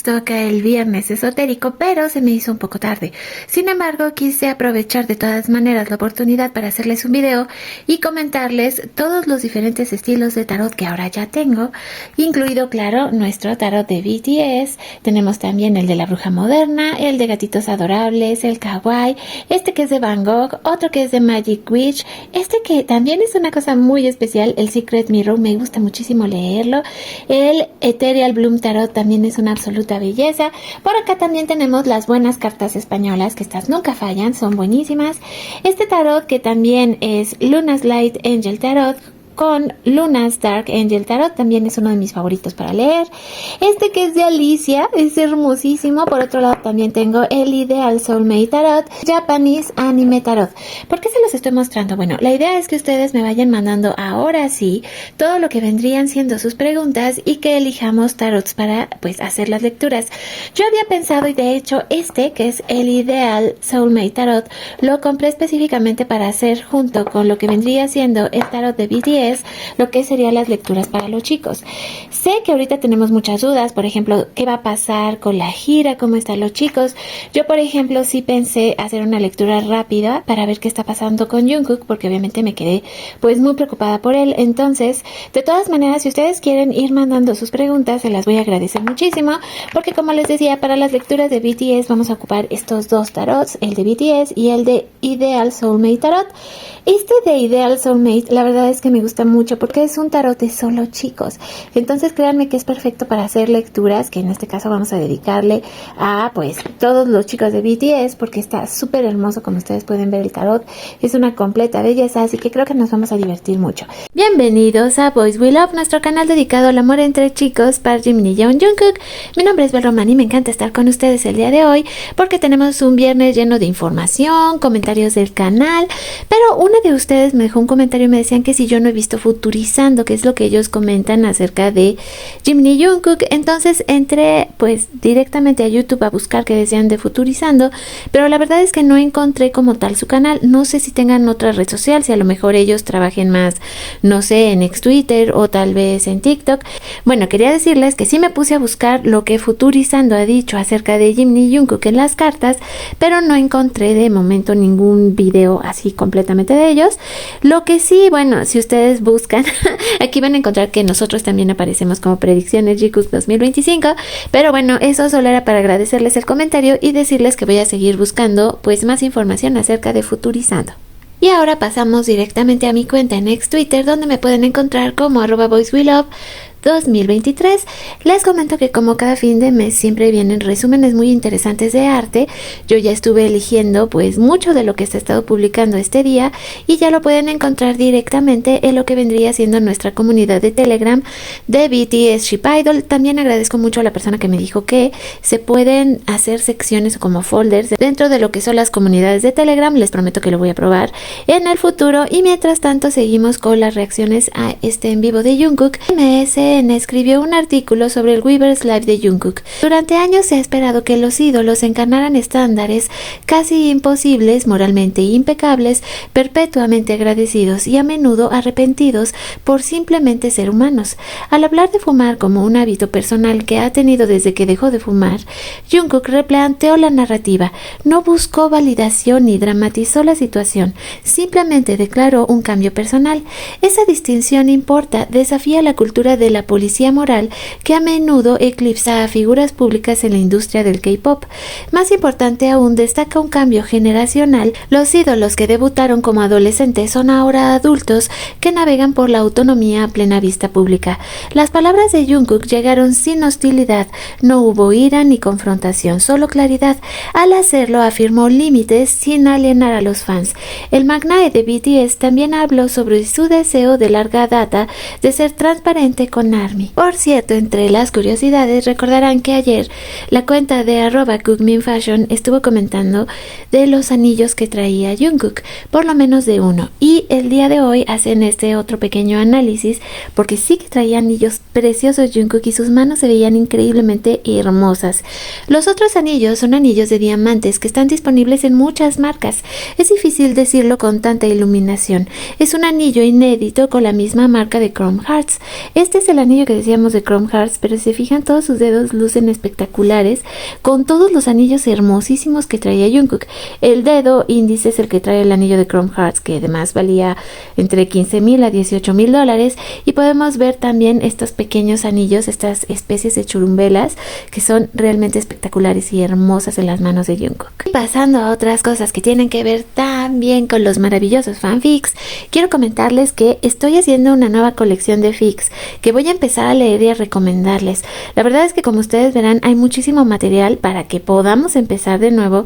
toca el viernes esotérico, pero se me hizo un poco tarde. Sin embargo, quise aprovechar de todas maneras la oportunidad para hacerles un video y comentarles todos los diferentes estilos de tarot que ahora ya tengo, incluido, claro, nuestro tarot de BTS. Tenemos también el de la bruja moderna, el de gatitos adorables, el kawaii, este que es de Van Gogh, otro que es de Magic Witch, este que también es una cosa muy especial, el Secret Mirror, me gusta muchísimo leerlo. El Ethereal Bloom Tarot también es una absoluta belleza. Por acá también tenemos las buenas cartas españolas, que estas nunca fallan, son buenísimas. Este tarot que también es Luna's Light Angel Tarot con Luna's Dark Angel Tarot, también es uno de mis favoritos para leer. Este que es de Alicia, es hermosísimo. Por otro lado también tengo el Ideal Soulmate Tarot, Japanese Anime Tarot. ¿Por qué se los estoy mostrando? Bueno, la idea es que ustedes me vayan mandando ahora sí todo lo que vendrían siendo sus preguntas y que elijamos tarots para pues hacer las lecturas. Yo había pensado, y de hecho este que es el Ideal Soulmate Tarot lo compré específicamente para hacer junto con lo que vendría siendo el tarot de BTS, lo que serían las lecturas para los chicos. Sé que ahorita tenemos muchas dudas, por ejemplo, ¿qué va a pasar con la gira? ¿Cómo están los chicos? Yo, por ejemplo, sí pensé hacer una lectura rápida para ver qué está pasando con Jungkook, porque obviamente me quedé pues muy preocupada por él. Entonces, de todas maneras, si ustedes quieren ir mandando sus preguntas, se las voy a agradecer muchísimo, porque como les decía, para las lecturas de BTS vamos a ocupar estos dos tarots, el de BTS y el de Ideal Soulmate Tarot. Este de Ideal Soulmate, la verdad es que me gusta mucho porque es un tarot de solo chicos. Entonces créanme que es perfecto para hacer lecturas, que en este caso vamos a dedicarle a pues todos los chicos de BTS, porque está súper hermoso. Como ustedes pueden ver, el tarot es una completa belleza, así que creo que nos vamos a divertir mucho. Bienvenidos a Boys We Love, nuestro canal dedicado al amor entre chicos, para Jimin y Jungkook. Mi nombre es Bel Román y me encanta estar con ustedes el día de hoy porque tenemos un viernes lleno de información, comentarios del canal, pero una de ustedes me dejó un comentario y me decían que si yo no he visto Futurizando, que es lo que ellos comentan acerca de Jimin y Jungkook. Entonces entré pues directamente a YouTube a buscar que decían de Futurizando, pero la verdad es que no encontré como tal su canal. No sé si tengan otra red social, si a lo mejor ellos trabajen más, no sé, en ex Twitter o tal vez en TikTok. Bueno, quería decirles que sí me puse a buscar lo que Futurizando ha dicho acerca de Jimin y Jungkook en las cartas, pero no encontré de momento ningún video así completamente de ellos. Lo que sí, bueno, si ustedes buscan, aquí van a encontrar que nosotros también aparecemos como predicciones Jikook 2025, pero bueno, eso solo era para agradecerles el comentario y decirles que voy a seguir buscando pues más información acerca de Futurizando. Y ahora pasamos directamente a mi cuenta en ex Twitter, donde me pueden encontrar como @boyswelove 2023. Les comento que como cada fin de mes siempre vienen resúmenes muy interesantes de arte. Yo ya estuve eligiendo pues mucho de lo que se ha estado publicando este día y ya lo pueden encontrar directamente en lo que vendría siendo nuestra comunidad de Telegram de BTS Ship Idol. También agradezco mucho a la persona que me dijo que se pueden hacer secciones como folders dentro de lo que son las comunidades de Telegram. Les prometo que lo voy a probar en el futuro, y mientras tanto seguimos con las reacciones a este en vivo de Jungkook. Escribió un artículo sobre el Weavers Live de Jungkook. Durante años se ha esperado que los ídolos encarnaran estándares casi imposibles, moralmente impecables, perpetuamente agradecidos y a menudo arrepentidos por simplemente ser humanos. Al hablar de fumar como un hábito personal que ha tenido desde que dejó de fumar, Jungkook replanteó la narrativa. No buscó validación ni dramatizó la situación, simplemente declaró un cambio personal. Esa distinción importa, desafía la cultura de la policía moral que a menudo eclipsa a figuras públicas en la industria del K-pop. Más importante aún, destaca un cambio generacional. Los ídolos que debutaron como adolescentes son ahora adultos que navegan por la autonomía a plena vista pública. Las palabras de Jungkook llegaron sin hostilidad, no hubo ira ni confrontación, solo claridad. Al hacerlo afirmó límites sin alienar a los fans. El magnate de BTS también habló sobre su deseo de larga data de ser transparente con ARMY. Por cierto, entre las curiosidades, recordarán que ayer la cuenta de @cookminfashion estuvo comentando de los anillos que traía Jungkook, por lo menos de uno, y el día de hoy hacen este otro pequeño análisis porque sí que traía anillos preciosos Jungkook y sus manos se veían increíblemente hermosas. Los otros anillos son anillos de diamantes que están disponibles en muchas marcas. Es difícil decirlo con tanta iluminación. Es un anillo inédito con la misma marca de Chrome Hearts. Este es el el anillo que decíamos de Chrome Hearts, pero si se fijan, todos sus dedos lucen espectaculares, con todos los anillos hermosísimos que traía Jungkook. El dedo índice es el que trae el anillo de Chrome Hearts, que además valía entre 15,000 a 18,000 dólares, y podemos ver también estos pequeños anillos, estas especies de churumbelas, que son realmente espectaculares y hermosas en las manos de Jungkook. Y pasando a otras cosas que tienen que ver también con los maravillosos fanfics, quiero comentarles que estoy haciendo una nueva colección de fics que voy a empezar a leer y a recomendarles. La verdad es que, como ustedes verán, hay muchísimo material para que podamos empezar de nuevo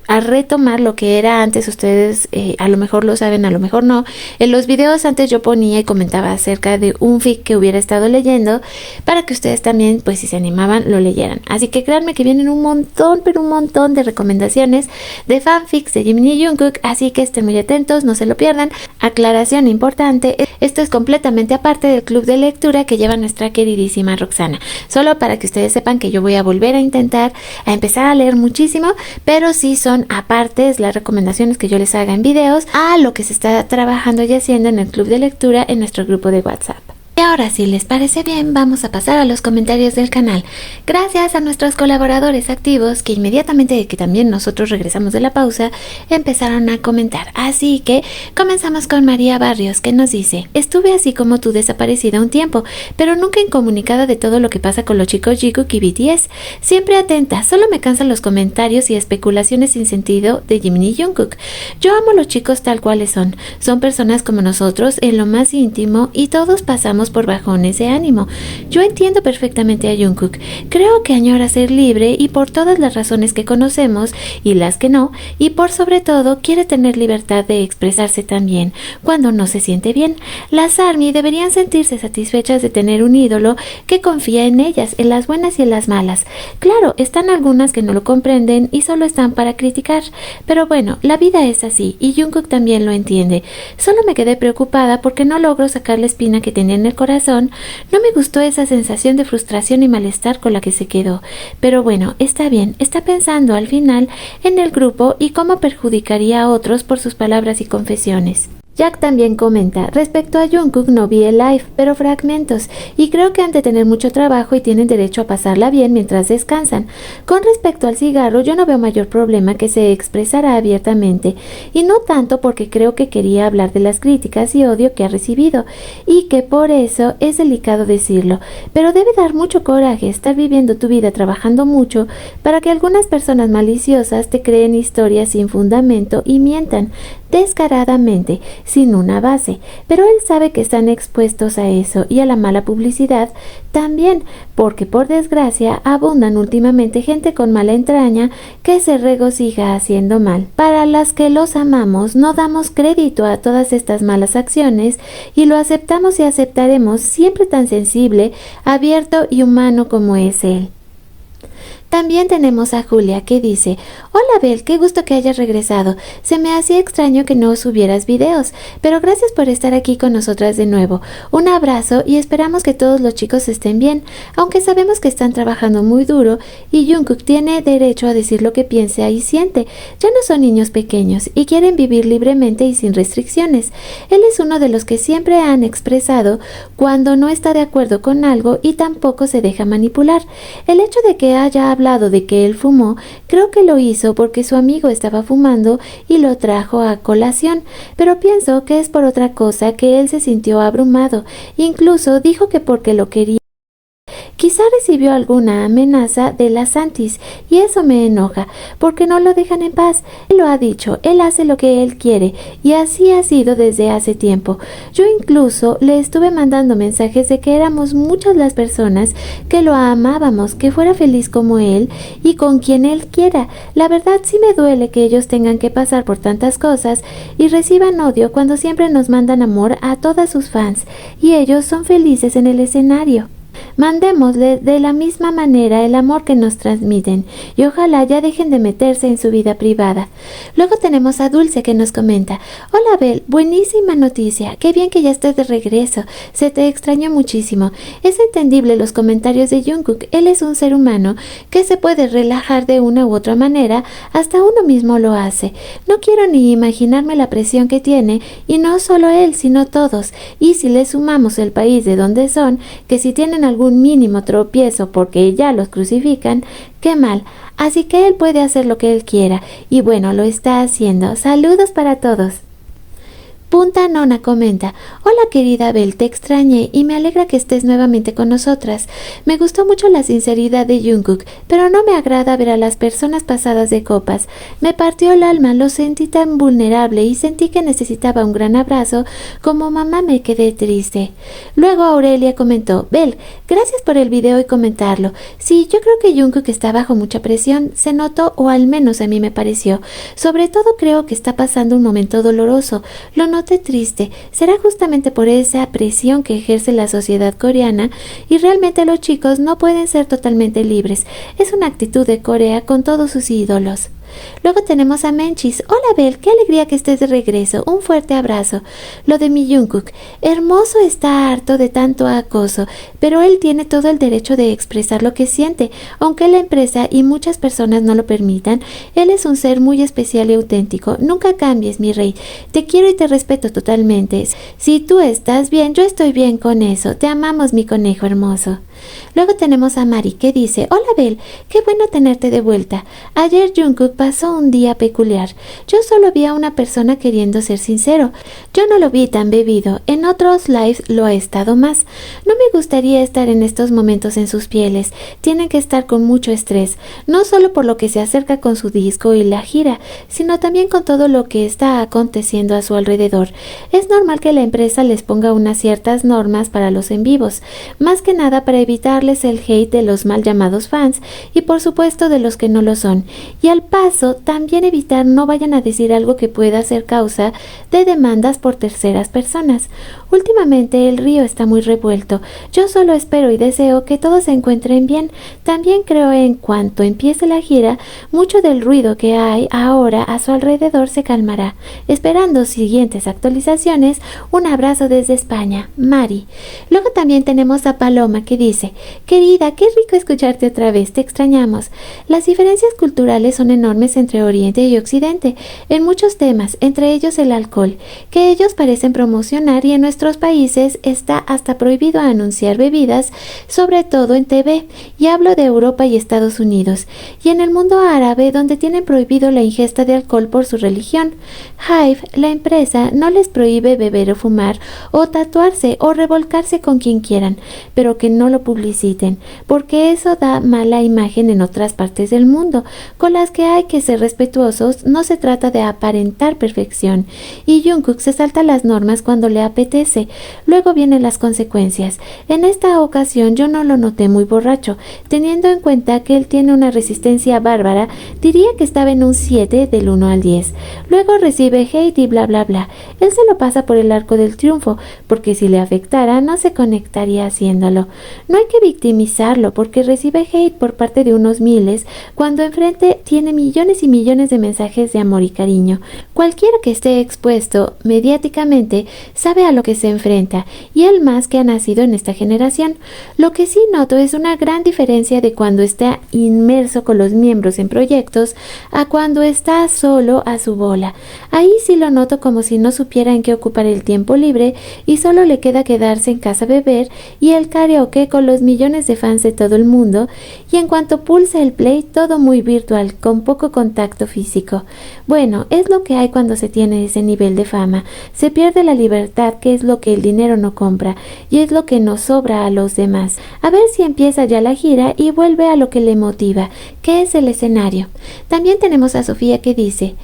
a retomar lo que era antes. Ustedes a lo mejor lo saben, a lo mejor no. En los videos antes yo ponía y comentaba acerca de un fic que hubiera estado leyendo, para que ustedes también, pues si se animaban, lo leyeran. Así que créanme que vienen un montón, pero un montón de recomendaciones de fanfics de Jimin y Jungkook, así que estén muy atentos, no se lo pierdan. Aclaración importante, esto es completamente aparte del club de lectura que lleva nuestra queridísima Roxana. Solo para que ustedes sepan que yo voy a volver a intentar a empezar a leer muchísimo, pero sí son apartes las recomendaciones que yo les haga en videos a lo que se está trabajando y haciendo en el club de lectura en nuestro grupo de WhatsApp. Y ahora, si les parece bien, vamos a pasar a los comentarios del canal. Gracias a nuestros colaboradores activos que inmediatamente de que también nosotros regresamos de la pausa, empezaron a comentar. Así que comenzamos con María Barrios, que nos dice: estuve así como tú desaparecida un tiempo, pero nunca incomunicada de todo lo que pasa con los chicos Jikook y BTS. Siempre atenta, solo me cansan los comentarios y especulaciones sin sentido de Jimin y Jungkook. Yo amo a los chicos tal cuales son. Son personas como nosotros en lo más íntimo y todos pasamos por bajones de ánimo. Yo entiendo perfectamente a Jungkook. Creo que añora ser libre y por todas las razones que conocemos y las que no, y por sobre todo quiere tener libertad de expresarse también cuando no se siente bien. Las ARMY deberían sentirse satisfechas de tener un ídolo que confía en ellas, en las buenas y en las malas. Claro, están algunas que no lo comprenden y solo están para criticar, pero bueno, la vida es así y Jungkook también lo entiende. Solo me quedé preocupada porque no logro sacar la espina que tenía en el corazón. No me gustó esa sensación de frustración y malestar con la que se quedó, pero bueno, está bien, está pensando al final en el grupo y cómo perjudicaría a otros por sus palabras y confesiones. Jack también comenta: respecto a Jungkook no vi el live, pero fragmentos, y creo que han de tener mucho trabajo y tienen derecho a pasarla bien mientras descansan. Con respecto al cigarro, yo no veo mayor problema que se expresara abiertamente, y no tanto porque creo que quería hablar de las críticas y odio que ha recibido, y que por eso es delicado decirlo, pero debe dar mucho coraje estar viviendo tu vida trabajando mucho para que algunas personas maliciosas te creen historias sin fundamento y mientan descaradamente, sin una base, pero él sabe que están expuestos a eso y a la mala publicidad también, porque por desgracia abundan últimamente gente con mala entraña que se regocija haciendo mal. Para las que los amamos, no damos crédito a todas estas malas acciones y lo aceptamos y aceptaremos, siempre tan sensible, abierto y humano como es él. También tenemos a Julia, que dice: hola Bel, qué gusto que hayas regresado. Se me hacía extraño que no subieras videos, pero gracias por estar aquí con nosotras de nuevo. Un abrazo y esperamos que todos los chicos estén bien, aunque sabemos que están trabajando muy duro y Jungkook tiene derecho a decir lo que piensa y siente. Ya no son niños pequeños y quieren vivir libremente y sin restricciones. Él es uno de los que siempre han expresado cuando no está de acuerdo con algo y tampoco se deja manipular. El hecho de que haya hablado de que él fumó, creo que lo hizo porque su amigo estaba fumando y lo trajo a colación, pero pienso que es por otra cosa que él se sintió abrumado. Incluso dijo que porque lo quería. Quizá recibió alguna amenaza de las Santis y eso me enoja, porque no lo dejan en paz. Él lo ha dicho, él hace lo que él quiere y así ha sido desde hace tiempo. Yo incluso le estuve mandando mensajes de que éramos muchas las personas que lo amábamos, que fuera feliz como él y con quien él quiera. La verdad sí me duele que ellos tengan que pasar por tantas cosas y reciban odio cuando siempre nos mandan amor a todas sus fans y ellos son felices en el escenario. Mandémosle de la misma manera el amor que nos transmiten y ojalá ya dejen de meterse en su vida privada. Luego tenemos a Dulce que nos comenta: hola Bel, buenísima noticia, qué bien que ya estés de regreso, se te extrañó muchísimo. Es entendible los comentarios de Jungkook, él es un ser humano que se puede relajar de una u otra manera, hasta uno mismo lo hace. No quiero ni imaginarme la presión que tiene, y no solo él, sino todos, y si le sumamos el país de donde son, que si tienen algún mínimo tropiezo porque ya los crucifican, qué mal. Así que él puede hacer lo que él quiera, y bueno, lo está haciendo. Saludos para todos. Punta Nona comenta: hola querida Bel, te extrañé y me alegra que estés nuevamente con nosotras. Me gustó mucho la sinceridad de Jungkook, pero no me agrada ver a las personas pasadas de copas. Me partió el alma, lo sentí tan vulnerable y sentí que necesitaba un gran abrazo. Como mamá me quedé triste. Luego Aurelia comentó: Bel, gracias por el video y comentarlo. Sí, yo creo que Jungkook está bajo mucha presión, se notó, o al menos a mí me pareció. Sobre todo creo que está pasando un momento doloroso. Lo noté triste. Será justamente por esa presión que ejerce la sociedad coreana, y realmente los chicos no pueden ser totalmente libres. Es una actitud de Corea con todos sus ídolos. Luego tenemos a Menchis: hola Bel, qué alegría que estés de regreso, un fuerte abrazo. Lo de mi Jungkook, hermoso, está harto de tanto acoso, pero él tiene todo el derecho de expresar lo que siente, aunque la empresa y muchas personas no lo permitan. Él es un ser muy especial y auténtico. Nunca cambies, mi rey, te quiero y te respeto totalmente. Si tú estás bien, yo estoy bien con eso. Te amamos, mi conejo hermoso. Luego tenemos a Mari que dice: hola Bel, qué bueno tenerte de vuelta. Ayer Jungkook pasó un día peculiar. Yo solo vi a una persona queriendo ser sincero. Yo no lo vi tan bebido. En otros lives lo ha estado más. No me gustaría estar en estos momentos en sus pieles. Tienen que estar con mucho estrés, no solo por lo que se acerca con su disco y la gira, sino también con todo lo que está aconteciendo a su alrededor. Es normal que la empresa les ponga unas ciertas normas para los en vivos, más que nada para evitarles el hate de los mal llamados fans y por supuesto de los que no lo son, y al paso también evitar no vayan a decir algo que pueda ser causa de demandas por terceras personas. Últimamente el río está muy revuelto. Yo solo espero y deseo que todos se encuentren bien. También creo en cuanto empiece la gira, mucho del ruido que hay ahora a su alrededor se calmará. Esperando siguientes actualizaciones, un abrazo desde España, Mari. Luego también tenemos a Paloma que dice: querida, qué rico escucharte otra vez, te extrañamos. Las diferencias culturales son enormes entre Oriente y Occidente, en muchos temas, entre ellos el alcohol, que ellos parecen promocionar, y en nuestros países está hasta prohibido anunciar bebidas, sobre todo en TV, y hablo de Europa y Estados Unidos, y en el mundo árabe, donde tienen prohibido la ingesta de alcohol por su religión. Hive, la empresa, no les prohíbe beber o fumar, o tatuarse, o revolcarse con quien quieran, pero que no lo publiciten, porque eso da mala imagen en otras partes del mundo, con las que hay que ser respetuosos. No se trata de aparentar perfección, y Jungkook se salta las normas cuando le apetece. Luego vienen las consecuencias. En esta ocasión yo no lo noté muy borracho, teniendo en cuenta que él tiene una resistencia bárbara. Diría que estaba en un 7 del 1 al 10. Luego recibe hate y bla bla bla. Él se lo pasa por el arco del triunfo, porque si le afectara no se conectaría haciéndolo. No hay que victimizarlo, porque recibe hate por parte de unos miles, cuando enfrente tiene millones y millones de mensajes de amor y cariño. Cualquiera que esté expuesto mediáticamente sabe a lo que se enfrenta, y él más que ha nacido en esta generación. Lo que sí noto es una gran diferencia de cuando está inmerso con los miembros en proyectos a cuando está solo a su bola. Ahí sí lo noto como si no supiera en qué ocupar el tiempo libre y solo le queda quedarse en casa a beber y el karaoke con los millones de fans de todo el mundo, y en cuanto pulsa el play todo muy virtual, con poco contacto físico. Bueno, es lo que hay cuando se tiene ese nivel de fama. Se pierde la libertad, que es lo que el dinero no compra, y es lo que nos sobra a los demás. A ver si empieza ya la gira y vuelve a lo que le motiva, que es el escenario. También tenemos a Sofía que dice: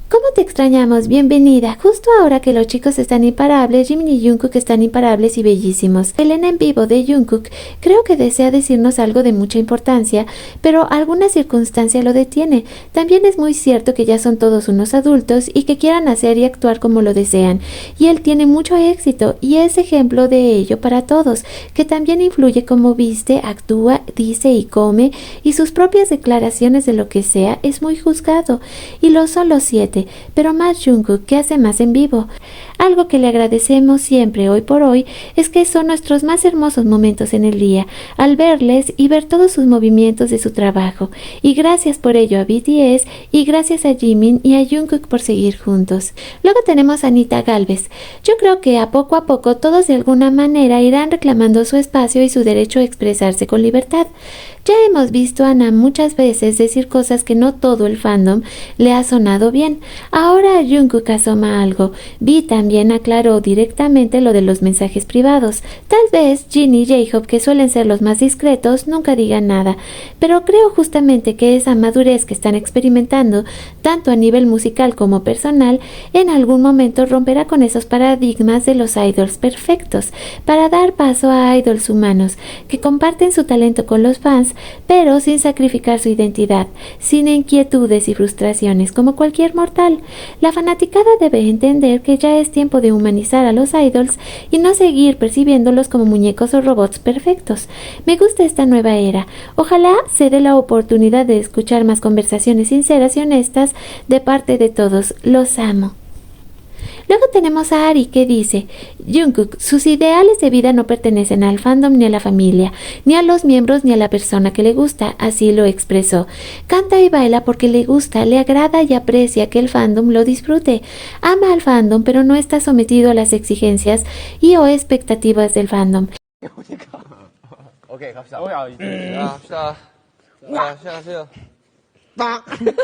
¿Cómo te extrañamos? Bienvenida. Justo ahora que los chicos están imparables, Jimin y Jungkook están imparables y bellísimos. El en vivo de Jungkook creo que desea decirnos algo de mucha importancia, pero alguna circunstancia lo detiene. También es muy cierto que ya son todos unos adultos y que quieran hacer y actuar como lo desean. Y él tiene mucho éxito y es ejemplo de ello para todos, que también influye cómo viste, actúa, dice y come, y sus propias declaraciones de lo que sea es muy juzgado. Y lo son los 7. Pero más Jungkook, que hace más en vivo. Algo que le agradecemos siempre hoy por hoy es que son nuestros más hermosos momentos en el día, al verles y ver todos sus movimientos de su trabajo. Y gracias por ello a BTS y gracias a Jimin y a Jungkook por seguir juntos. Luego tenemos a Anita Galvez. Yo creo que a poco todos de alguna manera irán reclamando su espacio y su derecho a expresarse con libertad. Ya hemos visto a Ana muchas veces decir cosas que no todo el fandom le ha sonado bien. Ahora Jungkook asoma algo. Vi también aclaró directamente lo de los mensajes privados. Tal vez Jin y J-Hope, que suelen ser los más discretos, nunca digan nada. Pero creo justamente que esa madurez que están experimentando, tanto a nivel musical como personal, en algún momento romperá con esos paradigmas de los idols perfectos, para dar paso a idols humanos, que comparten su talento con los fans, pero sin sacrificar su identidad, sin inquietudes y frustraciones como cualquier mortal. La fanaticada debe entender que ya es tiempo de humanizar a los idols y no seguir percibiéndolos como muñecos o robots perfectos. Me gusta esta nueva era. Ojalá se dé la oportunidad de escuchar más conversaciones sinceras y honestas de parte de todos. Los amo. Luego tenemos a Ari que dice: Jungkook, sus ideales de vida no pertenecen al fandom ni a la familia, ni a los miembros ni a la persona que le gusta, así lo expresó. Canta y baila porque le gusta, le agrada y aprecia que el fandom lo disfrute. Ama al fandom, pero no está sometido a las exigencias y o expectativas del fandom. 오케이 갑시다. 갑시다.